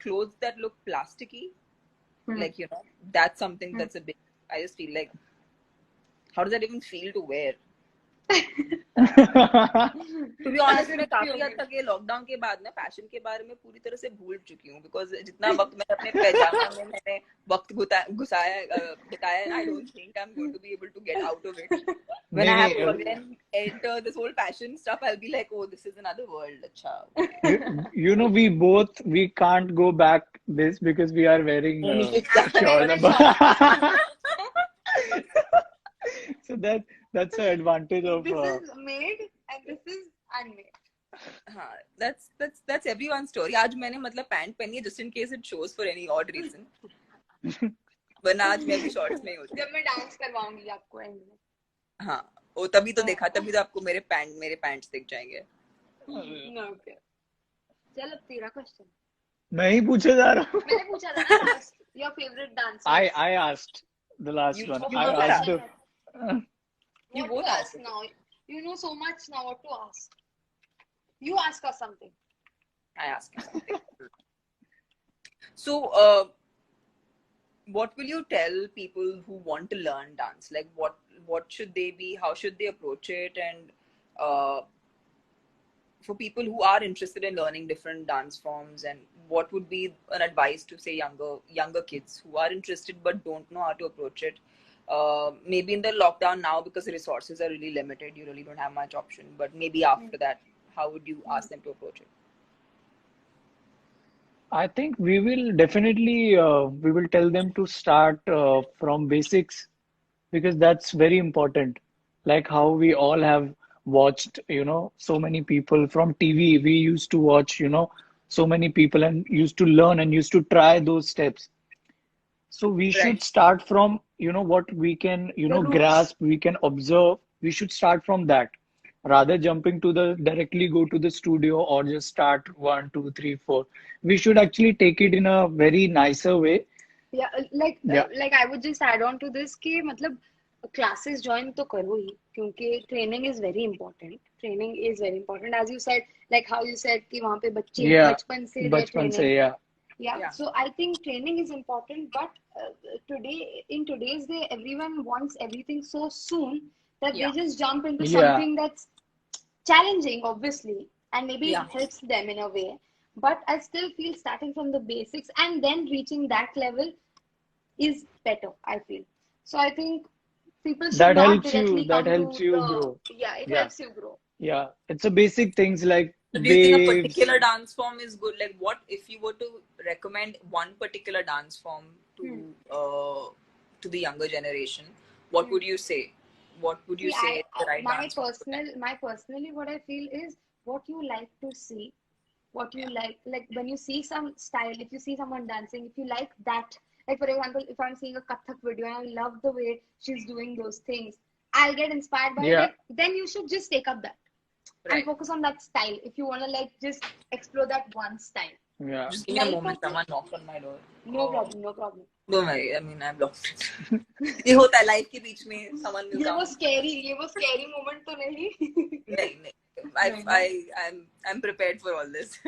clothes that look plasticky, Hmm. like that's something Hmm. that's a big. I just feel like, how does that even feel to wear? To be honest, मैं काफी हद तक ये lockdown के बाद ना fashion के बारे में पूरी तरह से भूल चुकी हूँ, बिकॉज जितना वक्त मैंने अपने पैजामा में मैंने वक्त बिताया, I don't think I'm going to be able to get out of it. When I have to again enter this whole fashion stuff, I'll be like, oh, this is another world. अच्छा, okay. we can't go back this because we are wearing shorts. So that's the advantage of this is made and this is unmade. हाँ, that's everyone's story. आज मैंने मतलब pant पहनी है just in case it shows for any odd reason. वरना आज मैं भी शॉर्ट्स में ही होती. जब मैं डांस करवाऊंगी आपको एंड में. हाँ, वो तभी तो देखा, तभी तो आपको मेरे पैंट्स दिख जाएंगे. ओके, चल अब तेरा क्वेश्चन. मैं ही पूछे जा रहा हूँ. मैंने पूछा था ना last, your favourite dancer. I asked the last one. I asked the. You both asked now. You know so much now. What to ask? You ask us something. I ask you something. So, what will you tell people who want to learn dance? Like, what should they be? How should they approach it? And for people who are interested in learning different dance forms, and what would be an advice to say younger kids who are interested but don't know how to approach it? Maybe in the lockdown now, because the resources are really limited, you really don't have much option. But maybe after that, how would you ask them to approach it? I think we will definitely we will tell them to start from basics, because that's very important. Like how we all have watched, so many people from TV. We used to watch, so many people and used to learn and used to try those steps. So we should Right. start from, what we can, grasp, we can observe. We should start from that, rather jumping to directly go to the studio or just start 1, 2, 3, 4. We should actually take it in a very nicer way. Yeah, like I would just add on to this कि मतलब classes join तो करो ही, क्योंकि training is very important. Training is very important, as you said, like how you said कि वहाँ पे बच्चे बचपन से they're बचपन से, training. yeah. Yeah, so I think training is important, but in today's day, everyone wants everything so soon that they just jump into something that's challenging, obviously, and maybe it helps them in a way. But I still feel starting from the basics and then reaching that level is better, I feel. So I think people should not directly come to the... grow. Yeah, it helps you grow. Yeah, it's a basic things like Do you think a waves. particular dance form is good? Like, what if you were to recommend one particular dance form to the younger generation? What would you say? What would you say is the right dance form? Personally, what I feel is what you like to see, what you like when you see some style, if you see someone dancing, if you like that, like for example, if I'm seeing a Kathak video and I love the way she's doing those things, I'll get inspired by it. Then you should just take up that and focus on that style if you want to like just explore that one style. Yeah. Just give me a moment. Someone knocked on my door. No problem. Don't worry. I mean, I've locked it. ये होता है life के बीच में someone will come. ये वो scary moment तो नहीं. नहीं. I'm prepared for all this.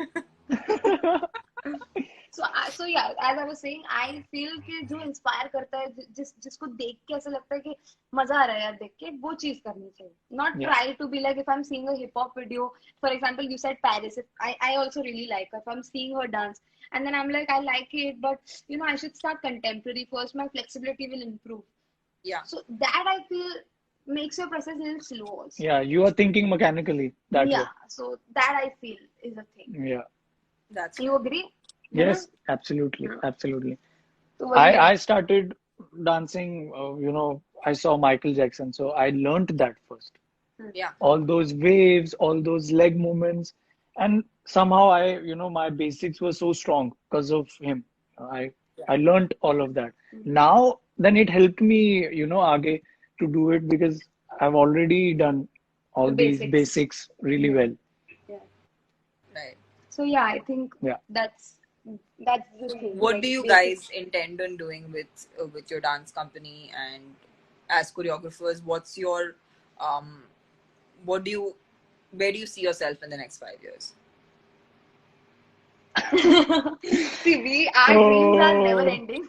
So yeah, as I was saying, I feel कि जो inspire करता है, जिसको देख के ऐसा लगता है कि मजा आ रहा है यार देख के, वो चीज करनी चाहिए. Not try to be like, if I'm seeing a hip hop video, for example, you said Paris. If I also really like her. If I'm seeing her dance, and then I'm like, I like it, but I should start contemporary first. My flexibility will improve. Yeah. So that I feel makes your process a little slow also. Yeah, you are thinking mechanically that way. So that I feel is a thing. Yeah. That's you agree? Yes, absolutely. So I started dancing, I saw Michael Jackson, so I learned that first. Yeah. All those waves, all those leg movements, And somehow my basics were so strong because of him. I Yeah. I learned all of that. Now, then it helped me, aage to do it because I've already done The all these basics. basics really Yeah. well. Yeah. Right. So yeah, I think Yeah. that's that's the So thing. what do Like you basics. guys intend on doing with your dance company and as choreographers? What's your um, what do you where do you see yourself in the next 5 years? See, our dreams are never Oh, ending.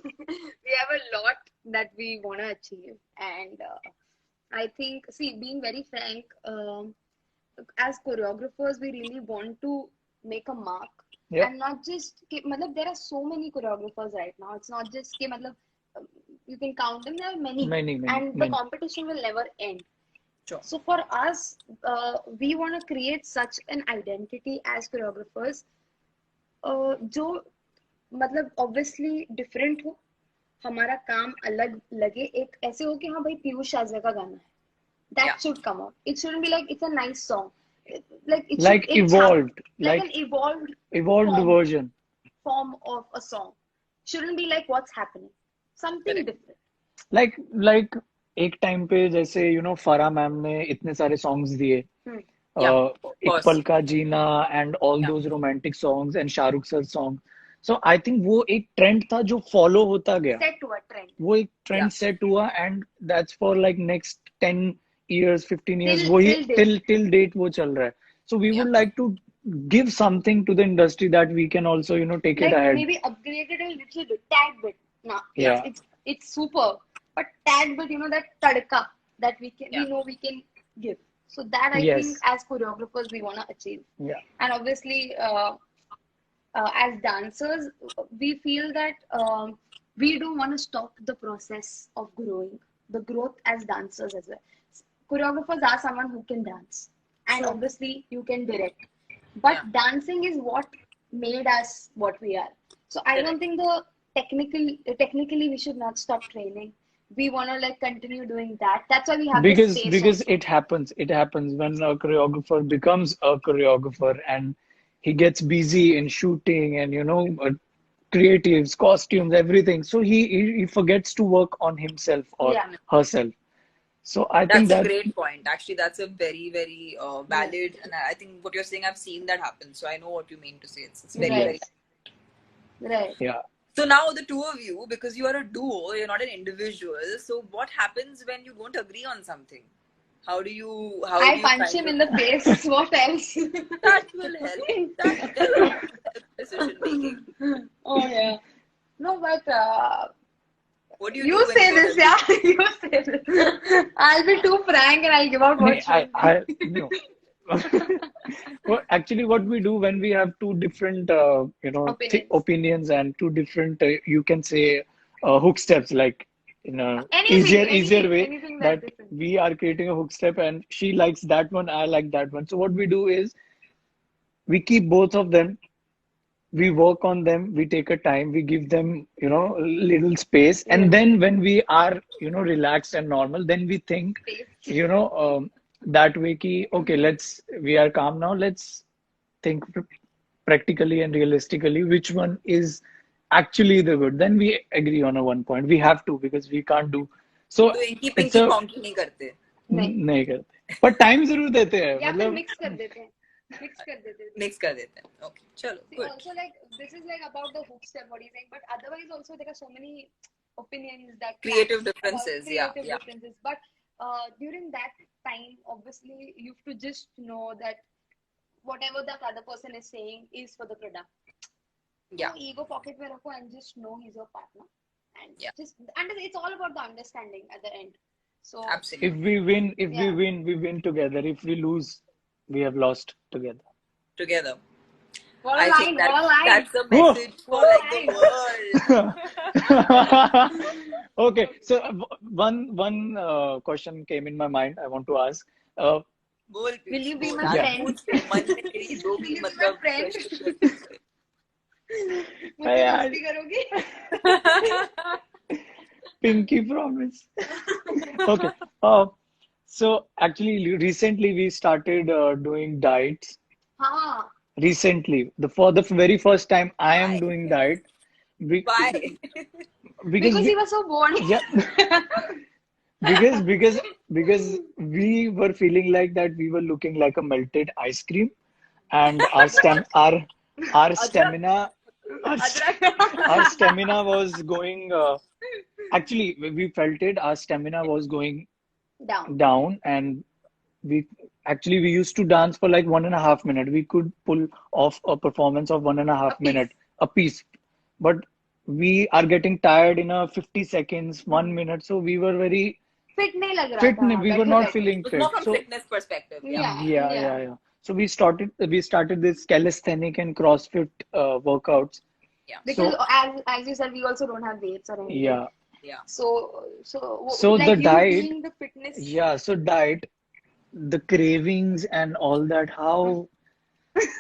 We have a lot that we want to achieve, and I think, see, being very frank, as choreographers, we really want to make a mark, yeah, and not just. Matlab, there are so many choreographers right now. It's not just matlab, you can count them. There are many, many, many, and the many. competition will never end. Sure. So for us, we want to create such an identity as choreographers, जो मतलब obviously different हो, हमारा काम अलग लगे, एक ऐसे हो कि हाँ भाई पीयूष आजा का गाना है, Yeah. that should come out. It shouldn't be like it's a nice song. Like it should, Like evolved, like an like evolved evolved version. form of a song. Shouldn't be like what's happening. Something Correct. different. like एक time पे जैसे फरा ma'am ने इतने सारे songs दिए, Hmm. Yeah. Of एक course. पल का जीना and all Yeah. Those romantic songs and Shahrukh sir song. So I think वो एक ट्रेंड था जो फॉलो होता गया, Set to a trend. वो एक ट्रेंड Yeah. सेट हुआ and that's for like next 10 years 15 years, Till वही date. till date वो चल रहा है. So we Yeah. would like to give something to the industry that we can also take it Like ahead. maybe upgrade it a little bit, tad bit. Nah, Yeah. it's super, but tad bit, that tadka that we Yeah. know we can give. So that I Yes. think as choreographers we want to achieve. Yeah. And obviously, as dancers, we feel that we don't want to stop the process of growing, the growth as dancers as well. Choreographers are someone who can dance, and Sure. obviously you can direct. But Yeah. dancing is what made us what we are. So I don't think technically we should not stop training. We want to like continue doing that. That's why we have this space Because also. it happens when a choreographer becomes a choreographer and he gets busy in shooting and creatives, costumes, everything, so he forgets to work on himself or Yeah. herself. So I think That's a that great point. Actually, that's a very, very valid, and I think what you're saying, I've seen that happen. So I know what you mean to say. It's very, Right. very. Right. yeah. So now the two of you, because you are a duo, you're not an individual. So what happens when you don't agree on something? How do you? How I do you punch kind him of- in the face. What else? That will help. That will help decision making. Oh yeah. No, but What do you you do when say you don't this, agree? yeah. You say this. I'll be too frank and I'll give out what should I be. no. Well, actually, what we do when we have two different, Opinions. opinions and two different, you can say, hook steps, like in a easier way, Anything that that's different. we are creating a hook step and she likes that one, I like that one. So what we do is we keep both of them, we work on them, we take a time, we give them, a little space, and then when we are, relaxed and normal, then we think, Space. that way ki, okay, we are calm now, let's think practically and realistically which one is actually the good. Then we agree on a one point. We have to, because we can't do. So तो inky it's pinky a ponky नहीं करते. नहीं. नहीं करते, पर time जरूर देते हैं, या फिर मतलब mix कर देते हैं. Mix कर देते हैं. Mix कर देते हैं. Okay, चलो. See, Good. also like this is like about the hook step, what he's saying, but otherwise also there are so many opinions that Creative clash about differences, yeah, creative yeah. differences. But during that time, obviously you have to just know that whatever that other person is saying is for the product. Yeah. So ego pocket में रखो and just know he's your partner, and Yeah. it's all about the understanding at the end. So Absolutely. if we win, Yeah. we win together. If we lose, we have lost together. Together. what I a think line, what a line. that's a Whoa. message for What a like the line. world. Okay, so one question came in my mind. I want to ask. बोल Will you be बोल, my यार, friend? पूछ, मन में तेरी जो Will भी you be my मतलब friend? question मुझसे यार. दोस्ती करोगी? Pinky promise. Okay. So actually, recently we started doing diets. हाँ. recently. For the very first time, I am Why? doing that. Be- Why? because Because he we, was so bored. yeah, because because because we were feeling like that we were looking like a melted ice cream, and our Adrak. stamina our, st- our Adrak. stamina was going actually we felt it, our stamina was going Down. down, and we we used to dance for like 1.5 minutes. We could pull off a performance of one and a A half piece. minute a piece, but we are getting tired in a 50 seconds, 1 minute. So we were very Fit नहीं लग रहा fit. था We were बैठे not बैठे. feeling It's more fit. from So fitness perspective. Yeah. Yeah, yeah, yeah. yeah, yeah. So we started this calisthenic and CrossFit workouts. Yeah. Because So as you said, we also don't have weights or anything. yeah. Yeah. So the Like you diet, doing the fitness. yeah, so diet, the cravings and all that, how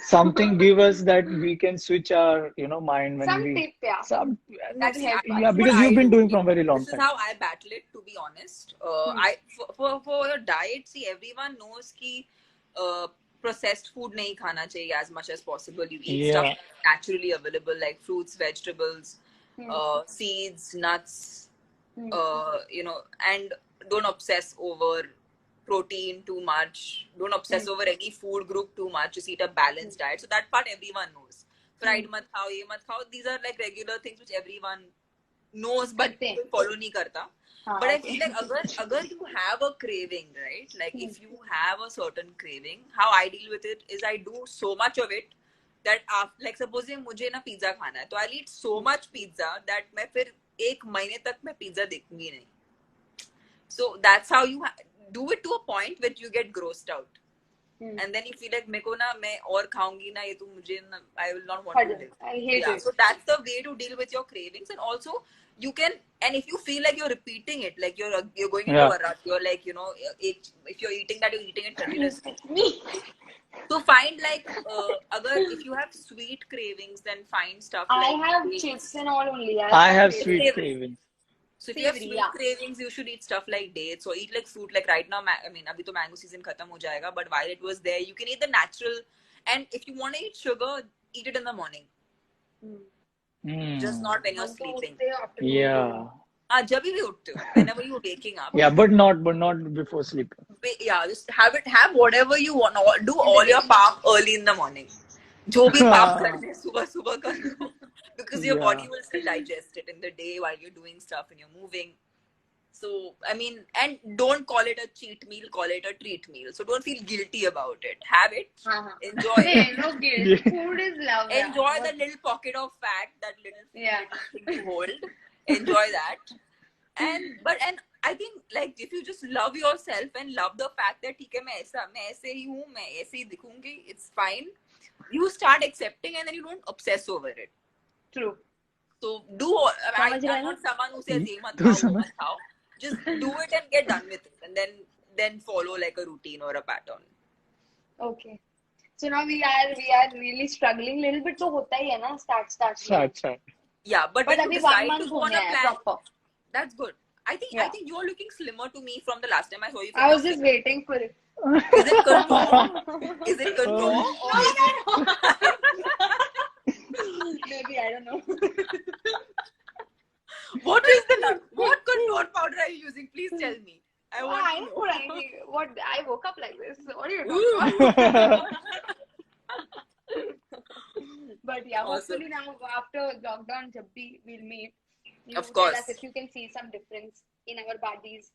something give us that we can switch our, mind when Some we tip, yeah. some That see, yeah, what because you've I been do. doing from very long This is time. how I battle it. To be honest, I for your diet, see, everyone knows कि processed food नहीं खाना चाहिए as much as possible. You eat stuff Yeah. that's naturally available, like fruits, vegetables, seeds, nuts. And don't obsess over protein too much. Don't obsess over any food group too much. Just eat a balanced diet. So that part everyone knows. Fried mat khao, ye mat khao. These are like regular things which everyone knows but follow nahi karta. But I feel like agar you have a craving, right? Like if you have a certain craving, how I deal with it is I do so much of it that like suppose मुझे ना pizza खाना है, तो I'll eat so much pizza that मैं फिर 1 महीने तक मैं पिज्जा देखूंगी नहीं. So that's how you do it to a point where you get grossed out. And then you feel like मेरे को ना मैं और खाऊंगी ना ये तो मुझे ना, I will not want to live. I hate it. So that's the way to deal with your cravings. And also you can, and if you feel like you're repeating it, like you're going into a rut, you're like, if you're eating that, you're eating it continuously. So find like if you have sweet cravings, then find stuff I like have dates. chips and all only. I have sweet cravings. So if you have Savory, sweet cravings, you should eat stuff like dates or eat like fruit. Like right now, I mean, abhi to mango season khatam ho jayega, but while it was there, you can eat the natural. And if you want to eat sugar, eat it in the morning. Just not when you're sleeping. Yeah. जब भी उठते हो, whenever you're waking up. Yeah, but not before sleeping. Yeah, just have whatever you want. Do all your pap early in the morning. जो भी पाप करने सुबह सुबह कर लो, because your body will still digest it in the day while you're doing stuff and you're moving. So I mean, and don't call it a cheat meal, call it a treat meal. So don't feel guilty about it. Have it, enjoy it. No guilt. Food is love. Enjoy the little pocket of fat, that little thing you hold. Enjoy that. And I think like if you just love yourself and love the fact that ठीक है मैं ऐसे ही हूँ, मैं ऐसे ही दिखूंगी, it's fine. You start accepting and then you don't obsess over it. True. So I'm not someone who says ye mat khao, wo mat khao. Just do it and get done with it, and then follow like a routine or a pattern. Okay. So now we are really struggling little bit. तो होता ही है ना start. Yeah, but when you अभी decide 1 month to go हो on a गया है plan, proper. that's good. I think you are looking slimmer to me from the last time I saw you. I was just waiting for it. Is it control? Is it control? Or is it... Maybe, I don't know. What control powder are you using? Please tell me. I want to know. I woke up like this. What are you talking about? But yeah, hopefully now after lockdown, we'll meet. Of course. Tell us if you can see some difference in our bodies.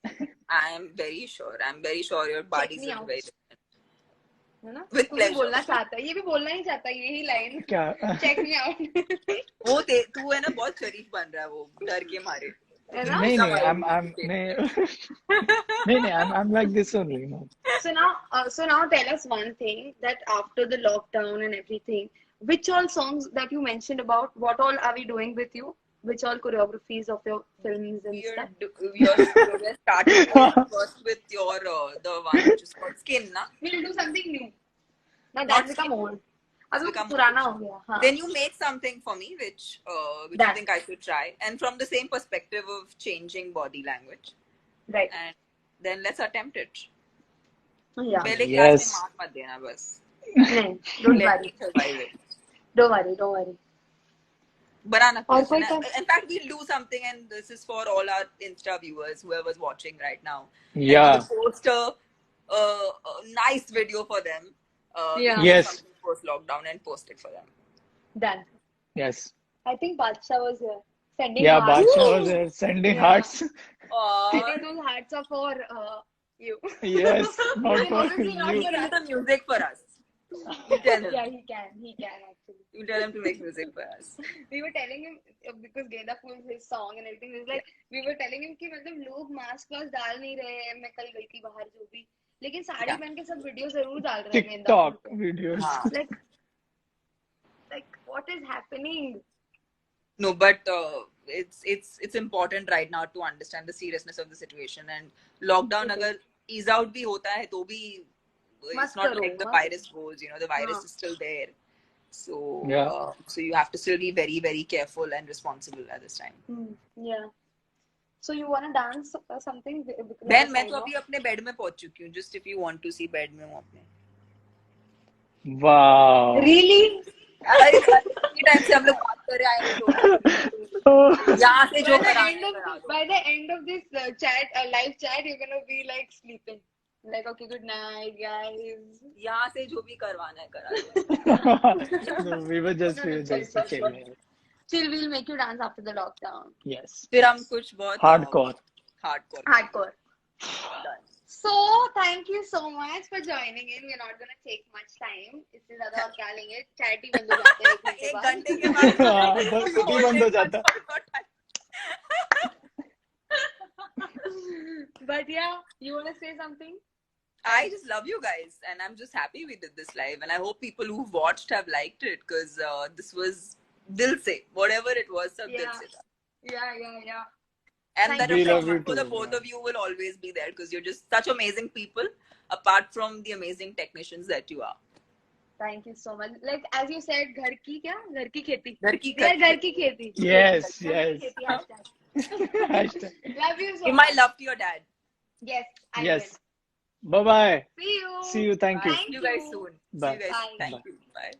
I am very sure. Your bodies are very different. है ना? With pleasure. बोलना चाहता है, ये भी बोलना ही चाहता है, यही लाइन. क्या? Check me out. वो तू है ना बहुत शरीफ बन रहा है वो डर के मारे. I'm like this only. No. So now tell us one thing, that after the lockdown and everything, which all songs that you mentioned about, what all are we doing with you? Which all choreographies of your films and stuff? We're starting first with your the one which is called Skin, na? We'll do something new. Now that's become old. पुराना हो गया. हाँ. Then you make something for me which you think I should try, and from the same perspective of changing body language. Right. And then let's attempt it. Yeah. पहले Yes. class में mark मत देना बस. नहीं, don't Let worry. me survive it. Don't worry, don't worry. Banana और question. कोई In fact, we'll do something, and this is for all our Insta viewers, whoever's watching right now. And Yeah. we'll post a nice video for them. Yeah. We'll do Yes. something post lockdown and post it for them. Done. Yes. I think Badsha was here. Sending Yeah, hearts. Badsha was there sending Yeah. hearts. I think those hearts are for you. Yes, not for Obviously not you. He for can us. do the music for us. You tell him. Yeah, he can actually. You tell him to make music for us. We were telling him because Genda Fool his song and everything is like we were telling him कि मतलब लोग mask वास्क डाल नहीं रहे हैं मैं कल गई थी बाहर जो भी लेकिन साड़ी पहन के सब वीडियो जरूर डाल रहे हैं गेंदा फूल TikTok पे videos. हाँ. like what is happening. No, but it's important right now to understand the seriousness of the situation, and lockdown अगर ease out भी होता है तो भी it's not like the virus goes, you know, the virus is still there. So Yeah. So you have to still be very, very careful and responsible at this time. Yeah. So you wanna dance something? Ben, मैं तो अभी अपने bed में पहुंच चुकी हूँ. Just if you want to see bed में हूँ अपने. Wow. Really? इतनी टाइम से हम लोग बात कर रहे हैं यहाँ से जो by the end of this live chat you're gonna be like sleeping like okay good night guys यहाँ से जो भी करवाना है करा No, we were just chilling. Chill, we'll make you dance after the lockdown. Yes. फिर हम कुछ बहुत Hardcore. Done. So thank you so much for joining in. We're not gonna take much time. इससे ज़्यादा और क्या लेंगे? Chat ही बंद हो जाता है एक घंटे के बाद बस भी बंद हो जाता. But yeah, you wanna say something? I just love you guys, and I'm just happy we did this live, and I hope people who've watched have liked it because this was dil se, whatever it was, sab dil se tha. Yeah. And that We love you affection for the too, both yeah. of you will always be there because you're just such amazing people, apart from the amazing technicians that you are. Thank you so much. Like as you said, घर की खेती. घर की घर की खेती. Yes. Hashtag. Love you so Give much. my love to your dad. Yes. I Yes. will. Bye-bye. See you. See you. Thank you. See you guys soon. Bye. See you guys. Bye. Thank you. Bye.